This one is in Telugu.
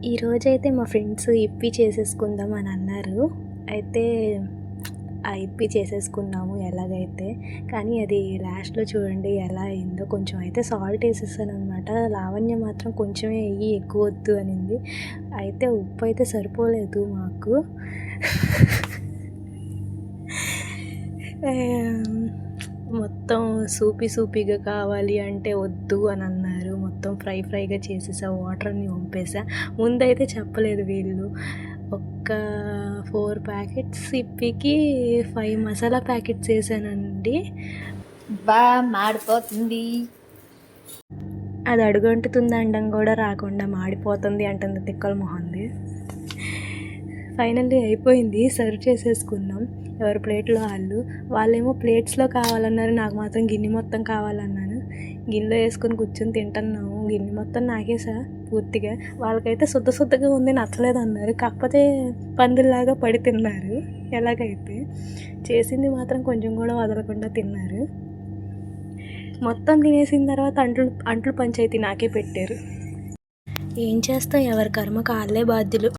ఈరోజైతే మా ఫ్రెండ్స్ ఇప్పి చేసేసుకుందాం అని అన్నారు. అయితే ఆ ఇప్పి చేసేసుకున్నాము ఎలాగైతే. కానీ అది లాస్ట్‌లో చూడండి ఎలా అయిందో. కొంచెం అయితే సాల్ట్ ఏసేసాననమాట. లావణ్య మాత్రం కొంచెమే ఎయ్యి ఎక్కువొద్దు అనింది. అయితే ఉప్పు అయితే సరిపోలేదు మాకు. మొత్తం సూపీగా కావాలి అంటే వద్దు అని అన్నారు. మొత్తం ఫ్రైగా చేసేసా. వాటర్ అన్నీ వంపేసా. ముందైతే చెప్పలేదు వీళ్ళు. ఒక్క 4 ప్యాకెట్స్ ఇప్పికి 5 మసాలా ప్యాకెట్స్ వేసానండి. మాడిపోతుంది. అది అడుగంటుతుంది అనడం కూడా రాకుండా మాడిపోతుంది అంటుంది తిక్కల మొహంది. ఫైనల్లీ అయిపోయింది. సర్వ్ చేసేసుకున్నాం. ఎవరి ప్లేట్లో వాళ్ళేమో ప్లేట్స్లో కావాలన్నారు. నాకు మాత్రం గిన్నె మొత్తం కావాలన్నాను. గిన్నెలో వేసుకొని కూర్చొని తింటున్నాము. గిన్నె మొత్తం నాకేసా పూర్తిగా. వాళ్ళకైతే శుద్ధగా ఉంది, నచ్చలేదు అన్నారు. కాకపోతే పందుల్లాగా పడి తిన్నారు. ఎలాగైతే చేసింది మాత్రం కొంచెం కూడా వదలకుండా తిన్నారు. మొత్తం తినేసిన తర్వాత అంట్లు పంచాయతీ నాకే పెట్టారు. ఏం చేస్తాం, ఎవరి కర్మ కాళ్ళే బాధ్యులు.